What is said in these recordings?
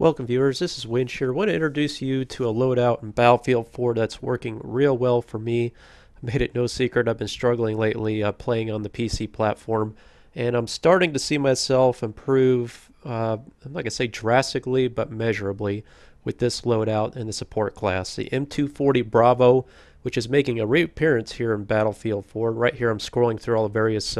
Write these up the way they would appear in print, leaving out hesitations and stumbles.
Welcome viewers, this is Winch here. I want to introduce you to a loadout in Battlefield 4 that's working real well for me. I made it no secret I've been struggling lately playing on the PC platform, and I'm starting to see myself improve, I'm not going to say drastically, but measurably with this loadout in the support class. The M240 Bravo, which is making a reappearance here in Battlefield 4. Right here I'm scrolling through all the various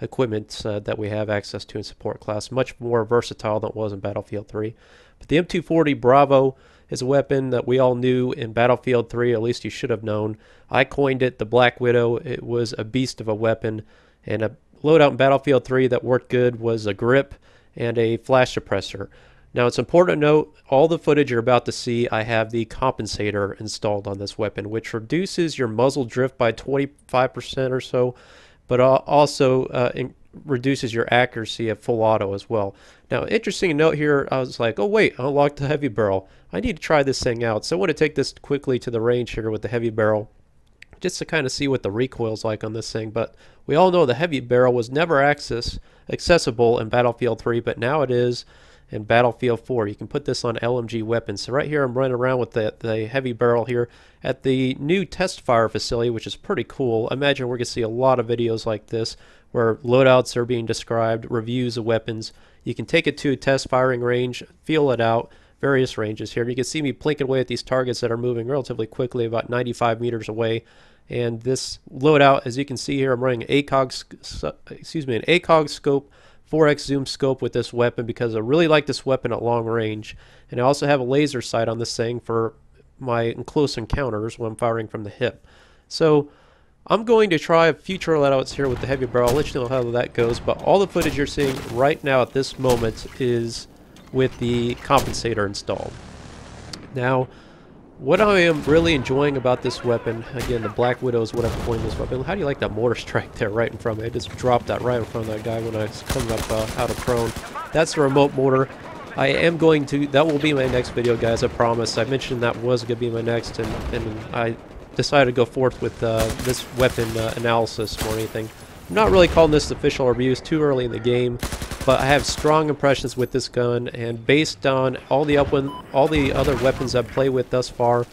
equipment that we have access to in support class. Much more versatile than it was in Battlefield 3. But the M240 Bravo is a weapon that we all knew in Battlefield 3, at least you should have known. I coined it the Black Widow. It was a beast of a weapon, and a loadout in Battlefield 3 that worked good was a grip and a flash suppressor. Now it's important to note, all the footage you're about to see, I have the compensator installed on this weapon, which reduces your muzzle drift by 25% or so, but also reduces your accuracy at full auto as well. Now, interesting to note here, I was like, oh wait, I unlocked the heavy barrel. I need to try this thing out. So I want to take this quickly to the range here with the heavy barrel, just to kind of see what the recoil's like on this thing. But we all know the heavy barrel was never accessible in Battlefield 3, but now it is in Battlefield 4. You can put this on LMG weapons. So right here I'm running around with the heavy barrel here at the new test fire facility, which is pretty cool. I imagine we're going to see a lot of videos like this where loadouts are being described, reviews of weapons. You can take it to a test firing range, feel it out, various ranges here. And you can see me plinking away at these targets that are moving relatively quickly, about 95 meters away. And this loadout, as you can see here, I'm running an ACOG scope, 4x zoom scope with this weapon because I really like this weapon at long range. And I also have a laser sight on this thing for my close encounters when I'm firing from the hip. So I'm going to try future loadouts here with the heavy barrel. I'll let you know how that goes, but all the footage you're seeing right now at this moment is with the compensator installed. Now, what I am really enjoying about this weapon, again, the Black Widow is what I'm calling this weapon. How do you like that mortar strike there right in front of me? I just dropped that right in front of that guy when I was coming up out of prone. That's a remote mortar. I am going to, that will be my next video, guys, I promise. I mentioned that was going to be my next, and I decided to go forth with this weapon analysis more than anything. I'm not really calling this official reviews, too early in the game, but I have strong impressions with this gun, and based on all the other weapons I've played with thus far,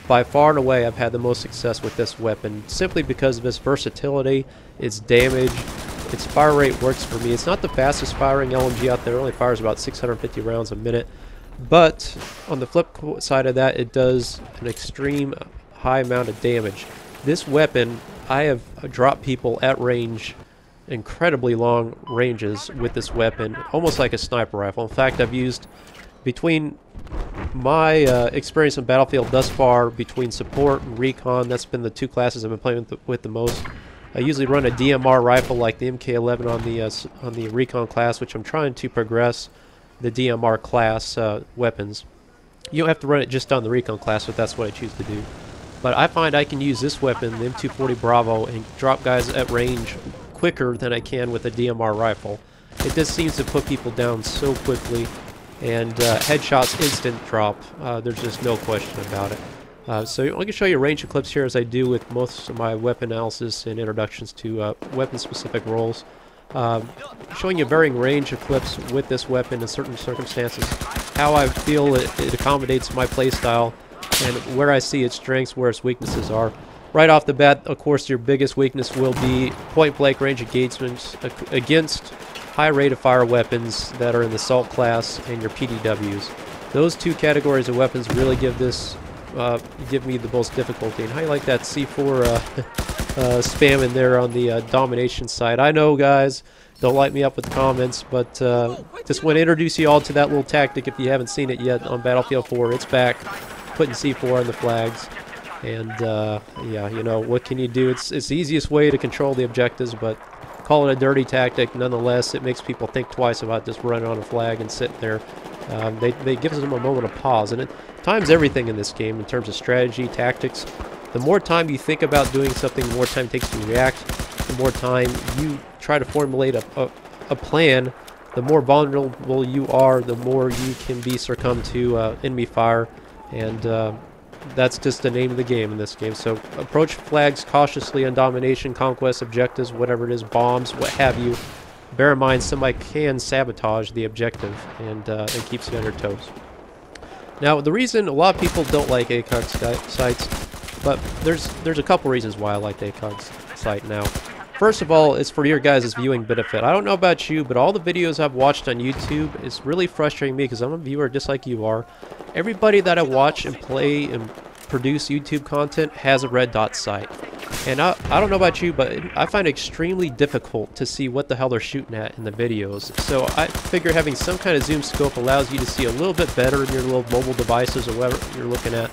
by far and away I've had the most success with this weapon, simply because of its versatility, its damage, its fire rate works for me. It's not the fastest firing LMG out there, it only fires about 650 rounds a minute, but on the flip side of that, it does an extreme high amount of damage. This weapon, I have dropped people at range, incredibly long ranges with this weapon, almost like a sniper rifle. In fact, I've used, between my experience in Battlefield thus far, between support and recon, that's been the two classes I've been playing with the most. I usually run a DMR rifle like the MK11 on the recon class, which I'm trying to progress the DMR class weapons. You don't have to run it just on the recon class, but that's what I choose to do. But I find I can use this weapon, the M240 Bravo, and drop guys at range quicker than I can with a DMR rifle. It just seems to put people down so quickly, and headshots instant drop. There's just no question about it. So I can show you a range of clips here, as I do with most of my weapon analysis and introductions to weapon-specific roles. Showing you a varying range of clips with this weapon in certain circumstances, how I feel it accommodates my playstyle, and where I see its strengths, where its weaknesses are. Right off the bat, of course, your biggest weakness will be point-blank range engagements against high rate of fire weapons that are in the assault class and your PDWs. Those two categories of weapons really give me the most difficulty. And how you like that C4 spam in there on the domination side? I know, guys, don't light me up with comments, but just want to introduce you all to that little tactic if you haven't seen it yet on Battlefield 4. It's back, putting C4 on the flags. And yeah, you know, what can you do? It's the easiest way to control the objectives, but call it a dirty tactic nonetheless. It makes people think twice about just running on a flag and sitting there. They give them a moment of pause, and it times everything in this game in terms of strategy, tactics. The more time you think about doing something, the more time it takes to react. The more time you try to formulate a plan, the more vulnerable you are, the more you can be succumb to enemy fire, and that's just the name of the game in this game. So approach flags cautiously on domination, conquest, objectives, whatever it is, bombs, what have you. bear in mind somebody can sabotage the objective, and it keeps you on your toes. Now, the reason a lot of people don't like ACOG sites, but there's a couple reasons why I like the ACOG site now. First of all, it's for your guys' viewing benefit. I don't know about you, but all the videos I've watched on YouTube is really frustrating me because I'm a viewer just like you are. Everybody that I watch and play and produce YouTube content has a red dot sight. And I don't know about you, but I find it extremely difficult to see what the hell they're shooting at in the videos. So I figure having some kind of zoom scope allows you to see a little bit better in your little mobile devices or whatever you're looking at.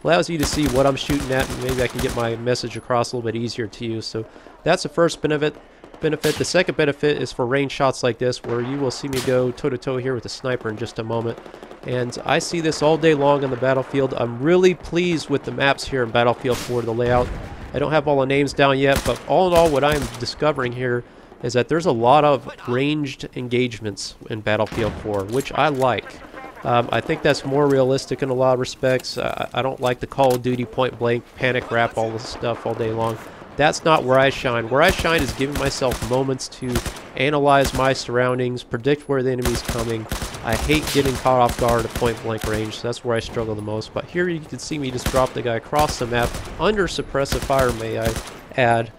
Allows you to see what I'm shooting at, and maybe I can get my message across a little bit easier to you. So that's the first benefit. The second benefit is for range shots like this, where you will see me go toe-to-toe here with a sniper in just a moment. And I see this all day long on the battlefield. I'm really pleased with the maps here in Battlefield 4, the layout. I don't have all the names down yet, but all in all, what I'm discovering here is that there's a lot of ranged engagements in Battlefield 4, which I like. I think that's more realistic in a lot of respects. I don't like the Call of Duty point-blank, panic wrap, all this stuff all day long. That's not where I shine. Where I shine is giving myself moments to analyze my surroundings, predict where the enemy's coming. I hate getting caught off guard at point-blank range, so that's where I struggle the most. But here you can see me just drop the guy across the map under suppressive fire, may I add.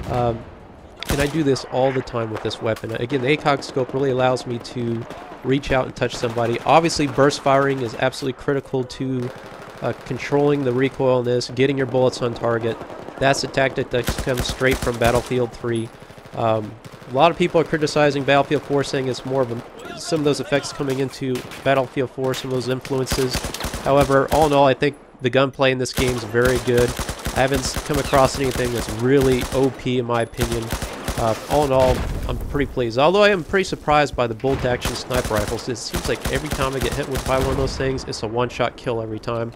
And I do this all the time with this weapon. Again, the ACOG scope really allows me to reach out and touch somebody. Obviously, burst firing is absolutely critical to controlling the recoil in this, getting your bullets on target. That's a tactic that comes straight from Battlefield 3. A lot of people are criticizing Battlefield 4, saying it's more of some of those effects coming into Battlefield 4, some of those influences. However, all in all, I think the gunplay in this game is very good. I haven't come across anything that's really OP in my opinion. All in all, I'm pretty pleased. Although I am pretty surprised by the bolt-action sniper rifles. It seems like every time I get hit by one of those things, it's a one-shot kill every time.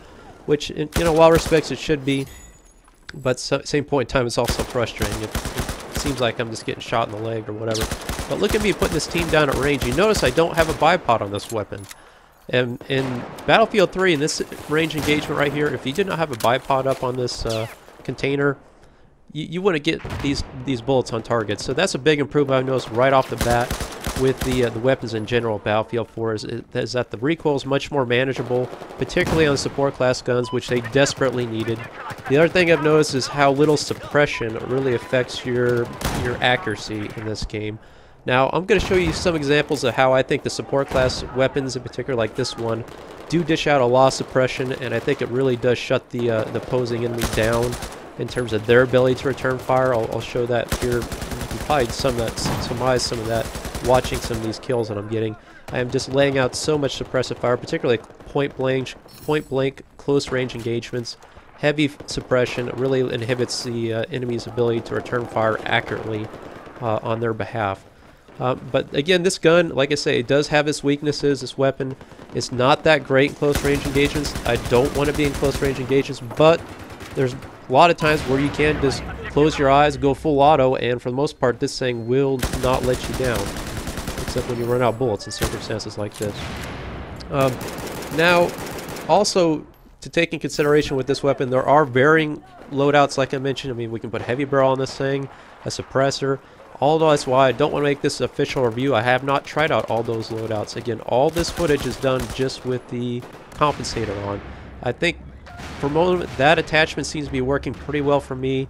Which, in a lot of respects, it should be. But same point in time, it's also frustrating. It seems like I'm just getting shot in the leg or whatever. But look at me putting this team down at range. You notice I don't have a bipod on this weapon. And in Battlefield 3, in this range engagement right here, if you did not have a bipod up on this container, you wouldn't get these bullets on target. So that's a big improvement I've noticed right off the bat with the weapons in general. Battlefield 4 is that the recoil is much more manageable, particularly on support class guns, which they desperately needed. The other thing I've noticed is how little suppression really affects your accuracy in this game. Now, I'm going to show you some examples of how I think the support class weapons, in particular like this one, do dish out a lot of suppression, and I think it really does shut the opposing enemy down in terms of their ability to return fire. I'll show that here. You can probably surmise some of that watching some of these kills that I'm getting. I am just laying out so much suppressive fire, particularly point blank close range engagements. Heavy suppression really inhibits the enemy's ability to return fire accurately on their behalf. But again, this gun, like I say, it does have its weaknesses. This weapon is not that great in close range engagements. I don't want to be in close range engagements, but there's a lot of times where you can just close your eyes, go full auto, and for the most part, this thing will not let you down, except when you run out of bullets in circumstances like this. Now, also to take in consideration with this weapon, there are varying loadouts, like I mentioned. I mean, we can put heavy barrel on this thing, a suppressor. Although that's why I don't want to make this an official review. I have not tried out all those loadouts. Again, all this footage is done just with the compensator on. I think for the moment that attachment seems to be working pretty well for me.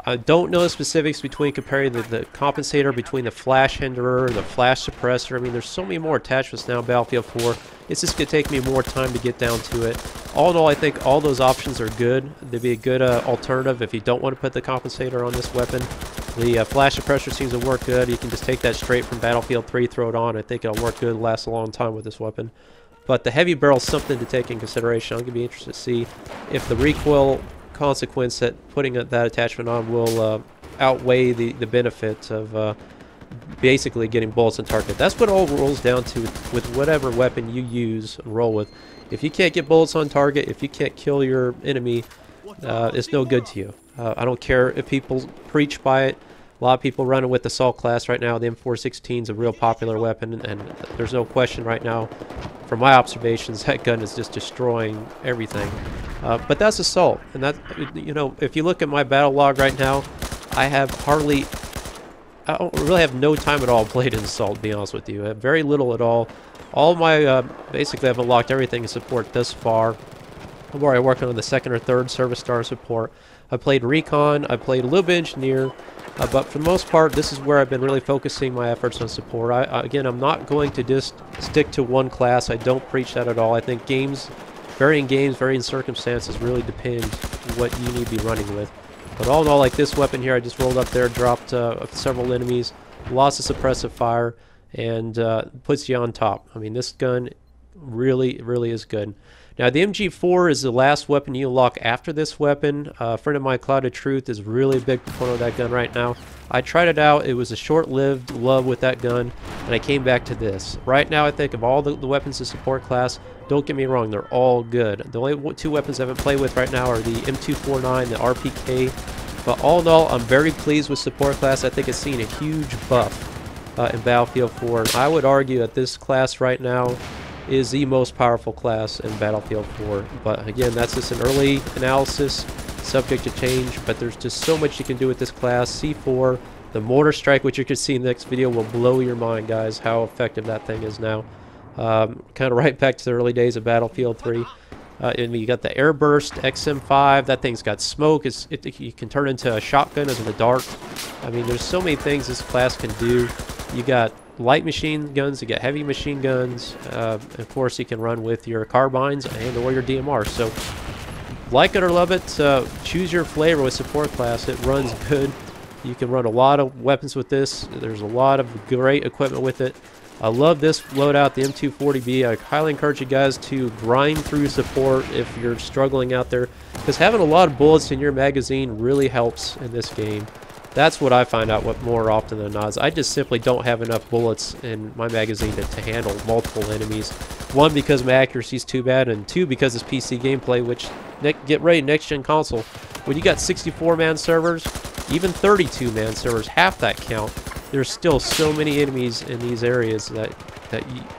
I don't know the specifics between comparing the compensator between the flash hinderer, the flash suppressor. I mean, there's so many more attachments now in Battlefield 4. It's just going to take me more time to get down to it. All in all, I think all those options are good. They'd be a good alternative if you don't want to put the compensator on this weapon. The flash suppressor seems to work good. You can just take that straight from Battlefield 3, throw it on. I think it'll work good, last a long time with this weapon. But the heavy barrel is something to take in consideration. I'm going to be interested to see if the recoil consequence that putting that attachment on will outweigh the benefit of basically getting bullets on target. That's what it all rolls down to with whatever weapon you use and roll with. If you can't get bullets on target, if you can't kill your enemy, it's no good to you. I don't care if people preach by it. A lot of people running with assault class right now. The M416 is a real popular weapon, and there's no question right now, from my observations, that gun is just destroying everything. But that's assault, and that, you know, if you look at my battle log right now, I I don't really have no time at all played in Assault, to be honest with you. Very little at all. All my, basically I've unlocked everything in support thus far. I'm already working on the 2nd or 3rd Service Star support. I played Recon, I played a little bit Engineer, but for the most part, this is where I've been really focusing my efforts on support. Again, I'm not going to just stick to one class. I don't preach that at all. I think varying circumstances really depend what you need to be running with. But all in all, like this weapon here, I just rolled up there, dropped several enemies, lost a suppressive fire, and puts you on top. I mean, this gun really, really is good. Now, the MG4 is the last weapon you unlock after this weapon. A friend of mine, Cloud of Truth, is really a big proponent of that gun right now. I tried it out. It was a short-lived love with that gun, and I came back to this. Right now, I think of all the weapons in support class, don't get me wrong, they're all good. The only 2 weapons I haven't played with right now are the M240B, the RPK. But all in all, I'm very pleased with support class. I think it's seen a huge buff in Battlefield 4. And I would argue that this class right now is the most powerful class in Battlefield 4. But again, that's just an early analysis, subject to change. But there's just so much you can do with this class. C4, the mortar strike, which you can see in the next video, will blow your mind, guys, how effective that thing is now. Kind of right back to the early days of Battlefield 3. And you got the Airburst XM5. That thing's got smoke. You can turn into a shotgun in the dark. I mean, there's so many things this class can do. You got light machine guns, you got heavy machine guns. Of course, you can run with your carbines and or your DMR. So, like it or love it, choose your flavor with support class. It runs good. You can run a lot of weapons with this. There's a lot of great equipment with it. I love this loadout, the M240B. I highly encourage you guys to grind through support if you're struggling out there, because having a lot of bullets in your magazine really helps in this game. That's what I find out more often than not. I just simply don't have enough bullets in my magazine to handle multiple enemies. 1, because my accuracy is too bad, and 2, because it's PC gameplay, which, get ready, next-gen console. When you got 64-man servers, even 32-man servers, half that count, there's still so many enemies in these areas that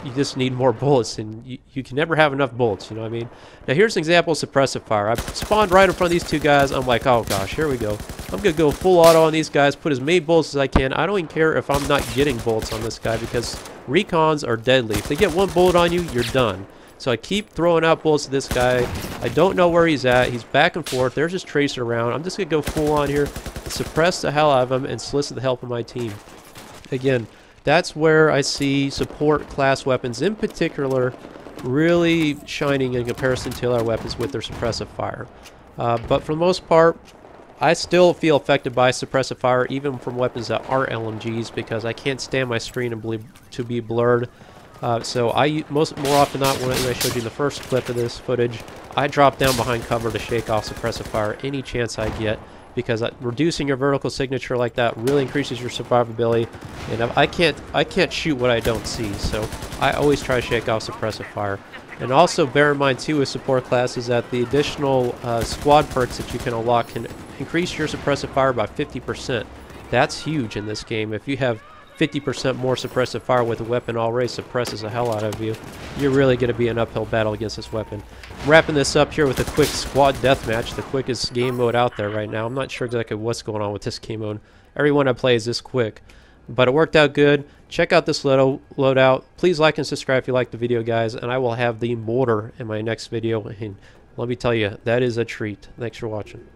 you just need more bullets, and you can never have enough bullets, you know what I mean? Now here's an example of suppressive fire. I spawned right in front of these 2 guys. I'm like, oh gosh, here we go. I'm going to go full auto on these guys, put as many bullets as I can. I don't even care if I'm not getting bullets on this guy, because recons are deadly. If they get 1 bullet on you, you're done. So I keep throwing out bullets to this guy. I don't know where he's at. He's back and forth. There's just tracer around. I'm just going to go full on here, suppress the hell out of him, and solicit the help of my team. Again, that's where I see support class weapons in particular really shining in comparison to other weapons with their suppressive fire. But for the most part, I still feel affected by suppressive fire even from weapons that aren't LMGs, because I can't stand my screen to be blurred. So more often than not, when I showed you the first clip of this footage, I drop down behind cover to shake off suppressive fire any chance I get, because reducing your vertical signature like that really increases your survivability, and I can't shoot what I don't see, so I always try to shake off suppressive fire. And also bear in mind too with support classes that the additional squad perks that you can unlock can increase your suppressive fire by 50%. That's huge in this game. If you have 50% more suppressive fire with a weapon already suppresses the hell out of you, you're really going to be an uphill battle against this weapon. I'm wrapping this up here with a quick squad deathmatch, the quickest game mode out there right now. I'm not sure exactly what's going on with this game mode. Everyone I play is this quick, but it worked out good. Check out this loadout. Please like and subscribe if you liked the video, guys, and I will have the mortar in my next video, and let me tell you, that is a treat. Thanks for watching.